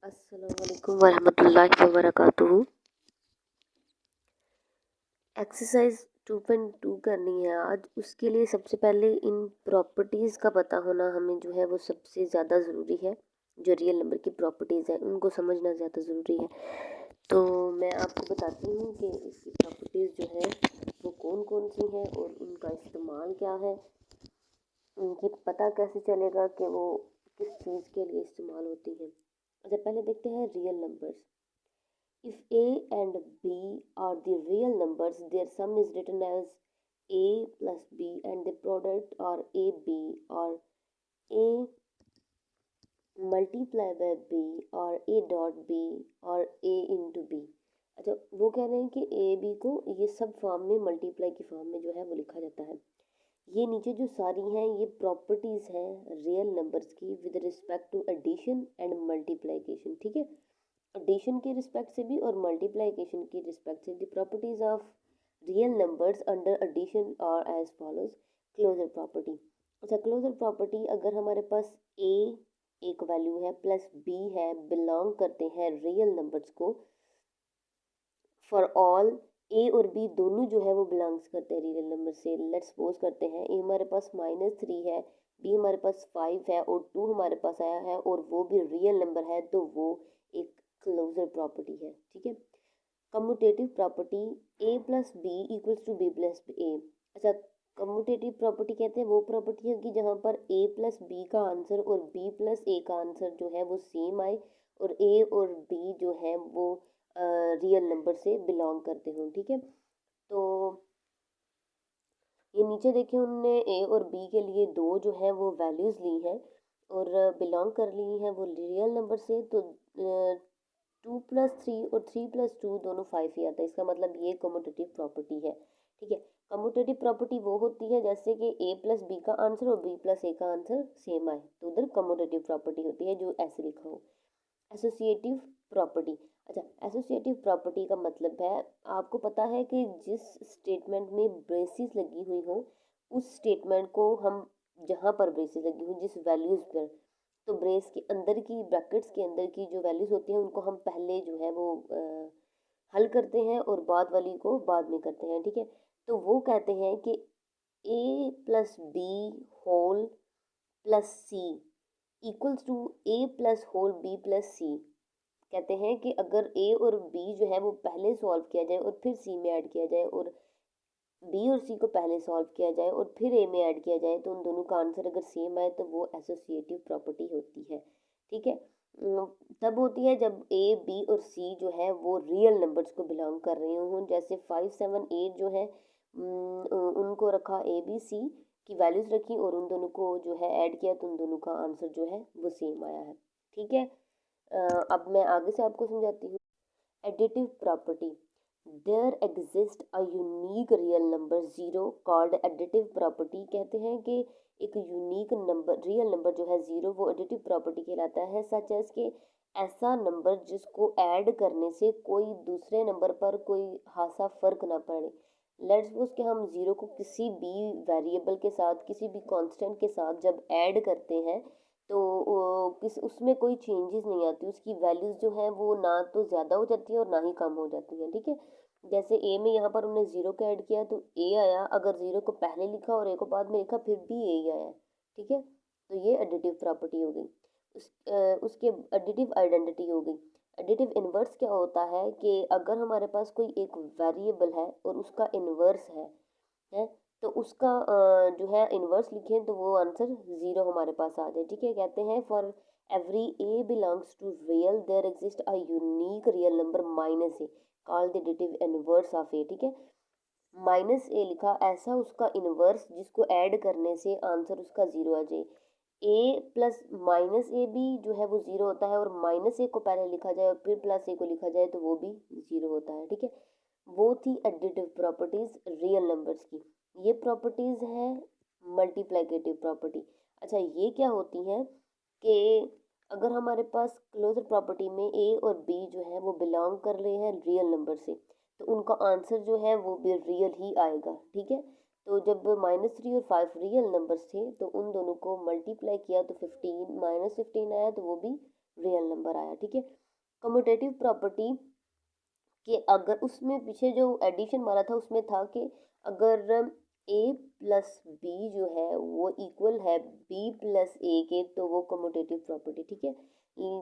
अस्सलामुअलैकुम वरहमतुल्लाहि वबरकातुहू। एक्सरसाइज 2.2 करनी है आज। उसके लिए सबसे पहले इन प्रॉपर्टीज़ का पता होना हमें जो है वो सबसे ज़्यादा ज़रूरी है। जो रियल नंबर की प्रॉपर्टीज़ हैं उनको समझना ज़्यादा ज़रूरी है। तो मैं आपको बताती हूँ कि इसकी प्रॉपर्टीज़ जो है वो कौन कौन सी हैं और उनका इस्तेमाल क्या है। उनकी पता कैसे चलेगा कि वो किस चीज़ के लिए इस्तेमाल होती हैं। अच्छा, पहले देखते हैं real numbers. If A and B are the real numbers, their sum is written as A plus B and the product are AB or A multiply by B or A dot B or A into B। अच्छा, वो कह रहे हैं कि A B को ये सब form में मल्टीप्लाई की फॉर्म में जो है वो लिखा जाता है। ये नीचे जो सारी हैं ये प्रॉपर्टीज़ हैं रियल नंबर्स की with respect to addition and multiplication. ठीक है, एडिशन के रिस्पेक्ट से भी और मल्टीप्लिकेशन की रिस्पेक्ट से। The properties of real numbers under addition are as follows. Closure property. अच्छा, क्लोजर प्रॉपर्टी अगर हमारे पास ए एक वैल्यू है प्लस बी है, बिलोंग करते हैं रियल नंबर्स को। फॉर ऑल ए और बी दोनों जो है वो बिलोंग्स करते हैं रियल नंबर से। लेट्स सपोज करते हैं ए हमारे पास -3 है, बी हमारे पास 5 है और 2 हमारे पास आया है और वो भी रियल नंबर है, तो वो एक क्लोजर प्रॉपर्टी है। ठीक है, commutative property A plus B equals to B plus A. अच्छा, कम्यूटेटिव प्रॉपर्टी कहते हैं वो प्रॉपर्टी होगी जहाँ पर ए प्लस बी का आंसर और बी प्लस ए का आंसर जो है वो सेम आए और ए और बी जो है वो रियल नंबर से बिलोंग करते हों। ठीक है, तो ये नीचे देखिए उन्होंने ए और बी के लिए दो जो है वो वैल्यूज़ ली हैं और बिलोंग कर ली हैं वो रियल नंबर से। तो 2+3 और 3+2 दोनों 5 ही आता है। इसका मतलब ये कम्यूटेटिव प्रॉपर्टी है। ठीक है, कम्यूटेटिव प्रॉपर्टी वो होती है जैसे कि ए प्लस बी का आंसर और बी प्लस ए का आंसर सेम आए, तो उधर कम्यूटेटिव प्रॉपर्टी होती है जो ऐसे लिखा हो। Associative property. अच्छा, एसोसिएटिव प्रॉपर्टी का मतलब है, आपको पता है कि जिस स्टेटमेंट में ब्रेसिस लगी हुई हो उस स्टेटमेंट को हम, जहाँ पर ब्रेसिस लगी हुई जिस वैल्यूज़ पर, तो ब्रेस के अंदर की ब्रैकेट्स के अंदर की जो वैल्यूज़ होती हैं उनको हम पहले जो है वो हल करते हैं और बाद वाली को बाद में करते हैं। ठीक है, तो वो कहते हैं कि A plus B whole plus C equals to A plus whole B plus C. कहते हैं कि अगर ए और बी जो है वो पहले सॉल्व किया जाए और फिर सी में ऐड किया जाए और बी और सी को पहले सॉल्व किया जाए और फिर ए में ऐड किया जाए, तो उन दोनों का आंसर अगर सेम आए तो वो एसोसिएटिव प्रॉपर्टी होती है। ठीक है, तब होती है जब ए बी और सी जो है वो रियल नंबर्स को बिलोंग कर रहे हों। जैसे 5 7 8 जो है उनको रखा ए बी सी की वैल्यूज़ रखी और उन दोनों को जो है ऐड किया तो उन दोनों का आंसर जो है वो सेम आया है। ठीक है, अब मैं आगे से आपको समझाती हूँ। Additive property. There exist a unique real number zero called additive property. कहते हैं कि एक यूनिक नंबर रियल नंबर जो है ज़ीरो वो एडिटिव प्रॉपर्टी कहलाता है। सच एज कि ऐसा नंबर जिसको ऐड करने से कोई दूसरे नंबर पर कोई खासा फ़र्क ना पड़े। लेट्स सपोज कि हम ज़ीरो को किसी भी वेरिएबल के साथ, किसी भी कांस्टेंट के साथ जब ऐड करते हैं तो किस उसमें कोई चेंजेस नहीं आती, उसकी वैल्यूज़ जो है वो ना तो ज़्यादा हो जाती है और ना ही कम हो जाती है। ठीक है, जैसे ए में यहाँ पर हमने ज़ीरो का ऐड किया तो ए आया, अगर ज़ीरो को पहले लिखा और ए को बाद में लिखा फिर भी ए ही आया। ठीक है, तो ये एडिटिव प्रॉपर्टी हो गई। उसके एडिटिव आइडेंटिटी हो गई। एडिटिव इन्वर्स क्या होता है कि अगर हमारे पास कोई एक वेरिएबल है और उसका इन्वर्स है तो उसका जो है इन्वर्स लिखें तो वो आंसर ज़ीरो हमारे पास आ जाए। ठीक है, कहते हैं for every A belongs to real there exist a unique real number minus A called the additive inverse of A. ठीक है, माइनस ए लिखा, ऐसा उसका इन्वर्स जिसको ऐड करने से आंसर उसका ज़ीरो आ जाए। ए प्लस माइनस ए भी जो है वो ज़ीरो होता है और माइनस ए को पहले लिखा जाए और फिर प्लस ए को लिखा जाए तो वो भी ज़ीरो होता है। ठीक है, वो थी एडिटिव प्रॉपर्टीज़ रियल नंबर्स की। ये प्रॉपर्टीज़ हैं मल्टीप्लिकेटिव प्रॉपर्टी। अच्छा, ये क्या होती हैं कि अगर हमारे पास क्लोजर प्रॉपर्टी में ए और बी जो है वो बिलोंग कर रहे हैं रियल नंबर से तो उनका आंसर जो है वो भी रियल ही आएगा। ठीक है, तो जब -3 और 5 रियल नंबर्स थे तो उन दोनों को मल्टीप्लाई किया तो 15 -15 आया तो वो भी रियल नंबर आया। ठीक है, कम्यूटेटिव प्रॉपर्टी कि अगर उसमें पीछे जो एडिशन मारा था उसमें था कि अगर ए प्लस बी जो है वो इक्वल है बी प्लस ए के, तो वो कम्यूटेटिव प्रॉपर्टी। ठीक है,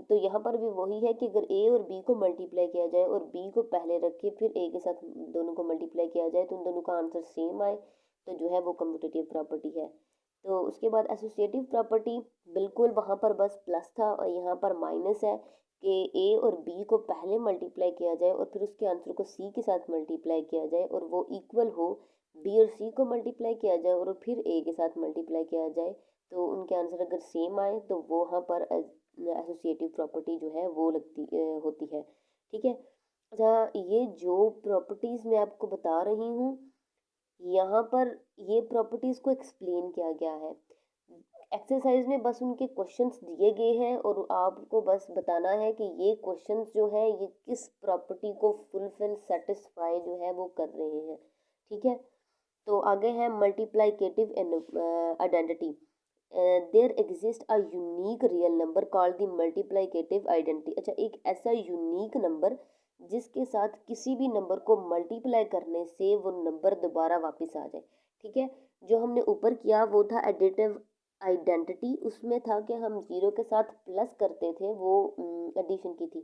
तो यहाँ पर भी वही है कि अगर ए और बी को मल्टीप्लाई किया जाए और बी को पहले रख के फिर ए के साथ दोनों को मल्टीप्लाई किया जाए तो उन दोनों का आंसर सेम आए, तो जो है वो कम्यूटेटिव प्रॉपर्टी है। तो उसके बाद एसोसिएटिव प्रॉपर्टी, बिल्कुल वहाँ पर बस प्लस था और यहाँ पर माइनस है कि ए और बी को पहले मल्टीप्लाई किया जाए और फिर उसके आंसर को सी के साथ मल्टीप्लाई किया जाए और वो इक्वल हो, बी और सी को मल्टीप्लाई किया जाए और फिर ए के साथ मल्टीप्लाई किया जाए, तो उनके आंसर अगर सेम आए तो वो वहाँ पर एसोसिएटिव प्रॉपर्टी जो है वो होती है। ठीक है, अच्छा ये जो प्रॉपर्टीज़ मैं आपको बता रही हूँ यहाँ पर ये प्रॉपर्टीज़ को एक्सप्लेन किया गया है। एक्सरसाइज में बस उनके क्वेश्चंस दिए गए हैं और आपको बस बताना है कि ये क्वेश्चंस जो है ये किस प्रॉपर्टी को फुलफिल सेटिस्फाई जो है वो कर रहे हैं। ठीक है, तो आगे है multiplicative identity. There exist a unique real number called the multiplicative identity. अच्छा, एक ऐसा यूनिक नंबर जिसके साथ किसी भी नंबर को मल्टीप्लाई करने से वो नंबर दोबारा वापस आ जाए। ठीक है, जो हमने ऊपर किया वो था एडिटिव आइडेंटिटी, उसमें था कि हम जीरो के साथ प्लस करते थे, वो एडिशन की थी,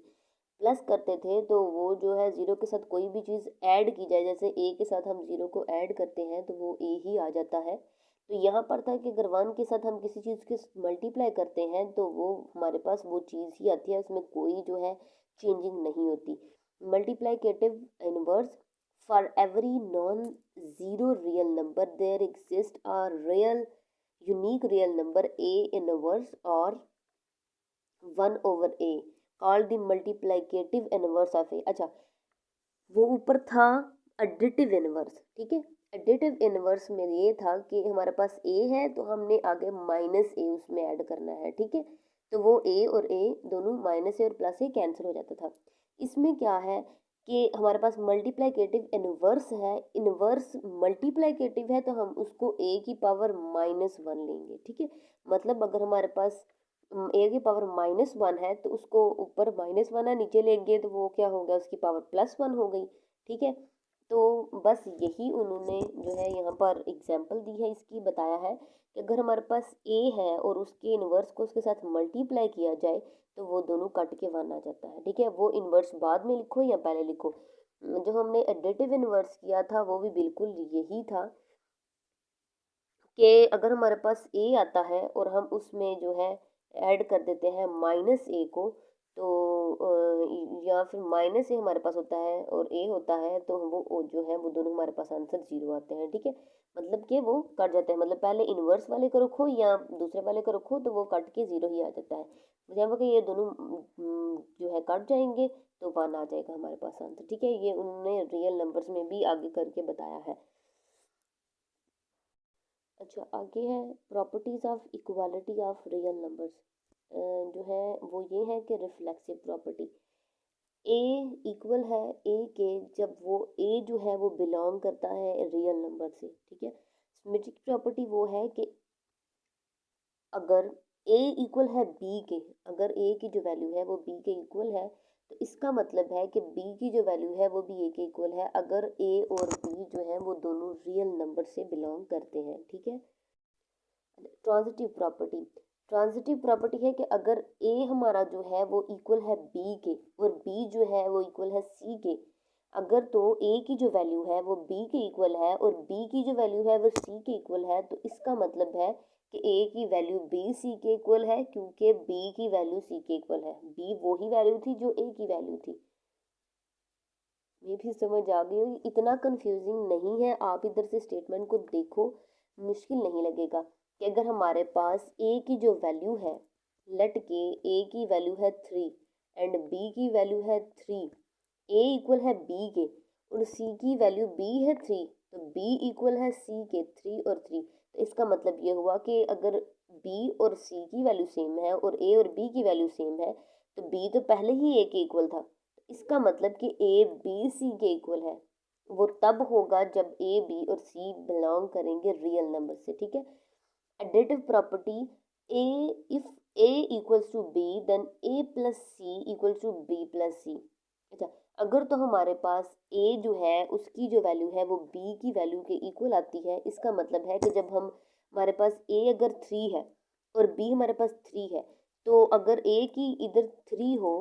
प्लस करते थे तो वो जो है ज़ीरो के साथ कोई भी चीज़ ऐड की जाए, जैसे ए के साथ हम ज़ीरो को ऐड करते हैं तो वो ए ही आ जाता है। तो यहाँ पर था कि अगर वन के साथ हम किसी चीज़ के मल्टीप्लाई करते हैं तो वो हमारे पास वो चीज़ ही आती है, उसमें कोई जो है चेंजिंग नहीं होती। Multiplicative inverse, for every non zero real number there exist a real unique real number A inverse और one over A called the multiplicative inverse of A. अच्छा, वो ऊपर था एडिटिव इनवर्स। ठीक है, एडिटिव इनवर्स में ये था कि हमारे पास ए है तो हमने आगे माइनस ए उसमें ऐड करना है। ठीक है, तो वो ए और ए दोनों माइनस ए और प्लस ए कैंसिल हो जाता था। इसमें क्या है कि हमारे पास मल्टीप्लाइकेटिव इनवर्स है, इनवर्स मल्टीप्लाइकेटिव है तो हम उसको ए की पावर -1 लेंगे। ठीक है, मतलब अगर हमारे पास ए की पावर -1 है तो उसको ऊपर -1 है नीचे लेंगे तो वो क्या हो गया, उसकी पावर +1 हो गई। ठीक है, तो बस यही उन्होंने जो है यहाँ पर एग्जाम्पल दी है, इसकी बताया है कि अगर हमारे पास ए है और उसके इन्वर्स को उसके साथ मल्टीप्लाई किया जाए तो वो दोनों कट के 1 आ जाता है। ठीक है, वो इन्वर्स बाद में लिखो या पहले लिखो, जो हमने एडिटिव इन्वर्स किया था वो भी बिल्कुल यही था कि अगर हमारे पास ए आता है और हम उसमें जो है ऐड कर देते हैं माइनस ए को, तो या फिर माइनस ए हमारे पास होता है और ए होता है तो वो जो है वो दोनों हमारे पास आंसर 0 आते हैं। ठीक है, मतलब कि वो कट जाते हैं, मतलब पहले इन्वर्स वाले को रखो या दूसरे वाले को रखो तो वो कट के 0 ही आ जाता है। जब कि ये दोनों जो है कट जाएंगे तो 1 आ जाएगा हमारे पास आंसर। ठीक है, ये उन्होंने रियल नंबर्स में भी आगे करके बताया है। अच्छा, आगे है properties of equality of real numbers. जो है वो ये है कि रिफ्लेक्सिव प्रॉपर्टी, ए इक्वल है ए के जब वो ए जो है वो बिलोंग करता है रियल नंबर से। ठीक है, सिमेट्रिक प्रॉपर्टी वो है कि अगर ए इक्वल है बी के, अगर ए की जो वैल्यू है वो बी के इक्वल है तो इसका मतलब है कि बी की जो वैल्यू है वो भी ए के इक्वल है अगर ए और बी जो है वो दोनों रियल नंबर से बिलोंग करते हैं। ठीक है, ट्रांजिटिव प्रॉपर्टी, ट्रांजिटिव प्रॉपर्टी है कि अगर ए हमारा जो है वो इक्वल है बी के और बी जो है वो इक्वल है सी के, अगर तो ए की जो वैल्यू है वो बी के इक्वल है और बी की जो वैल्यू है वो सी के इक्वल है, तो इसका मतलब है कि ए की वैल्यू बी सी के इक्वल है क्योंकि बी की वैल्यू सी के इक्वल है। बी वही वैल्यू थी जो ए की वैल्यू थी। ये भी समझ आ गई होगी, इतना कंफ्यूजिंग नहीं है, आप इधर से स्टेटमेंट को देखो, मुश्किल नहीं लगेगा कि अगर हमारे पास ए की जो वैल्यू है, लेट के ए की वैल्यू है 3 एंड बी की वैल्यू है 3, ए इक्वल है बी के और सी की वैल्यू बी है 3, तो बी इक्वल है सी के 3 और 3, तो इसका मतलब ये हुआ कि अगर बी और सी की वैल्यू सेम है और ए और बी की वैल्यू सेम है तो बी तो पहले ही ए के इक्वल था, इसका मतलब कि ए बी सी के इक्वल है। वो तब होगा जब ए बी और सी बिलोंग करेंगे रियल नंबर से। ठीक है, additive property, A if A equals to B then A plus C equals to B plus C. अच्छा, अगर तो हमारे पास ए जो है उसकी जो वैल्यू है वो बी की वैल्यू के इक्वल आती है, इसका मतलब है कि जब हम हमारे पास ए अगर 3 है और बी हमारे पास 3 है, तो अगर ए की इधर 3 हो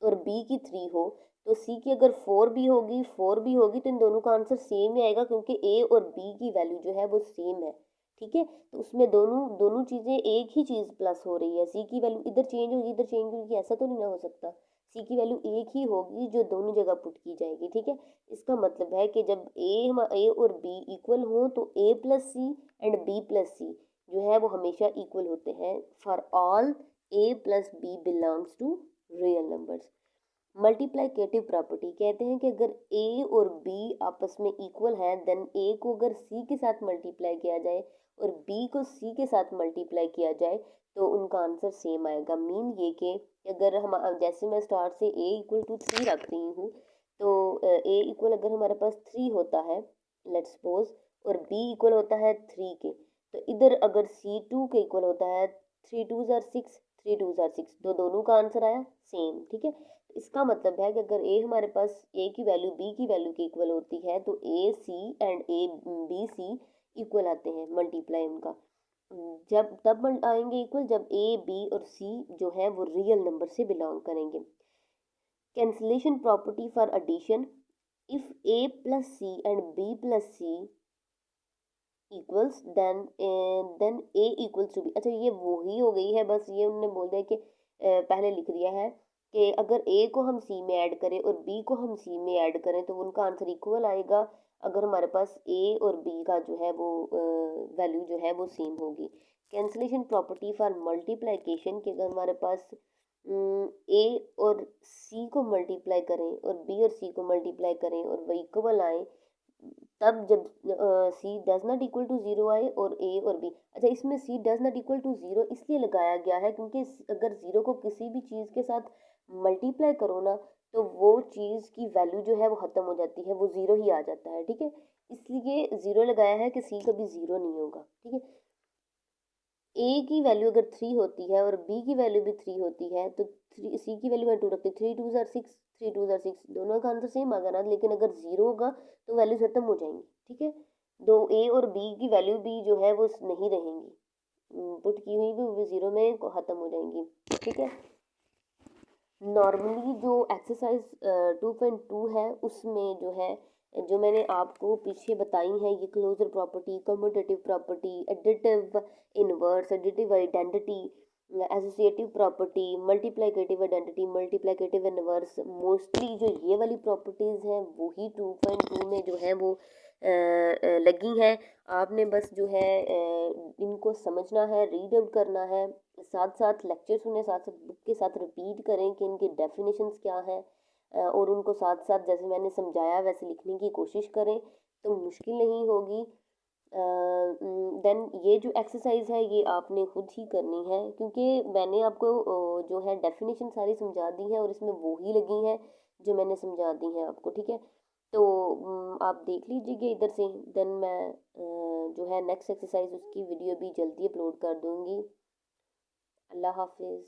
और बी की 3 हो, तो सी की अगर 4 भी होगी तो इन दोनों का आंसर सेम ही आएगा, क्योंकि ए और बी की वैल्यू जो है वो सेम है। ठीक है, तो उसमें दोनों दोनों चीज़ें एक ही चीज़ प्लस हो रही है। सी की वैल्यू इधर चेंज होगी, इधर चेंज होगी, ऐसा तो नहीं ना हो सकता। सी की वैल्यू एक ही होगी जो दोनों जगह पुट की जाएगी। ठीक है, इसका मतलब है कि जब ए और बी इक्वल हो तो A plus C and B plus C जो है वो हमेशा इक्वल होते हैं for all A plus B belongs to real numbers. Multiplicative property कहते हैं कि अगर ए और बी आपस में इक्वल हैं, देन ए को अगर सी के साथ मल्टीप्लाई किया जाए और बी को सी के साथ मल्टीप्लाई किया जाए तो उनका आंसर सेम आएगा। मीन ये कि अगर हम जैसे मैं स्टार्ट से ए इक्वल टू 3 रख रही हूँ, तो ए इक्वल अगर हमारे पास 3 होता है लेट्स सपोज, और बी इक्वल होता है 3 के, तो इधर अगर सी 2 के इक्वल होता है, 3 2 आर 6, 3 2 आर 6, तो दोनों का आंसर आया सेम। ठीक है, इसका मतलब है कि अगर ए हमारे पास ए की वैल्यू बी की वैल्यू के इक्वल होती है तो A C and A B C equal आते हैं, मल्टीप्लाई उनका जब तब आएंगे इक्वल जब ए बी और सी जो है वो रियल नंबर से बिलोंग करेंगे। Cancellation property for addition, if A plus C and B plus C equals then A equals to B. अच्छा, ये वही हो गई है, बस ये उन्होंने बोल दिया कि पहले लिख दिया है कि अगर ए को हम सी में ऐड करें और बी को हम सी में ऐड करें तो उनका आंसर इक्वल आएगा अगर हमारे पास ए और बी का जो है वो वैल्यू जो है वो सेम होगी। कैंसिलेशन प्रॉपर्टी फॉर मल्टीप्लाइकेशन के अगर हमारे पास ए और सी को मल्टीप्लाई करें और बी और सी को मल्टीप्लाई करें और वह इक्वल आए, तब जब C does not equal to zero आए और ए और बी। अच्छा, इसमें C does not equal to zero इसलिए लगाया गया है क्योंकि अगर ज़ीरो को किसी भी चीज़ के साथ मल्टीप्लाई करो ना तो वो चीज़ की वैल्यू जो है वो ख़त्म हो जाती है, वो ज़ीरो ही आ जाता है। ठीक है, इसलिए ज़ीरो लगाया है कि सी कभी ज़ीरो नहीं होगा। ठीक है, ए की वैल्यू अगर 3 होती है और बी की वैल्यू भी 3 होती है तो सी की वैल्यू मैं 2 रखती, 3 2 आर 6, 3 2 आर 6, दोनों का आंसर सेम आ गया ना। लेकिन अगर ज़ीरो होगा तो वैल्यू खत्म हो जाएंगी। ठीक है, दो ए और बी की वैल्यू भी जो है वो नहीं रहेंगी, पुट की हुई भी वो ज़ीरो में ख़त्म हो जाएंगी। ठीक है, नॉर्मली जो एक्सरसाइज 2.2 है उसमें जो है जो मैंने आपको पीछे बताई है ये closure property, commutative property, additive inverse, additive identity, associative property, multiplicative identity, multiplicative inverse, mostly जो ये वाली प्रॉपर्टीज़ हैं वही 2.2 में जो है वो लगी हैं। आपने बस जो है इनको समझना है, रीड आउट करना है, साथ साथ लेक्चर सुने, साथ साथ बुक के साथ रिपीट करें कि इनकी डेफिनेशंस क्या हैं, और उनको साथ साथ जैसे मैंने समझाया वैसे लिखने की कोशिश करें तो मुश्किल नहीं होगी। देन ये जो एक्सरसाइज है ये आपने खुद ही करनी है क्योंकि मैंने आपको जो है डेफिनेशन सारी समझा दी है और इसमें वो ही लगी हैं जो मैंने समझा दी हैं आपको। ठीक है, तो आप देख लीजिएगा इधर से, देन मैं जो है नेक्स्ट एक्सरसाइज उसकी वीडियो भी जल्दी अपलोड कर दूँगी। अल्लाह हाफिज़।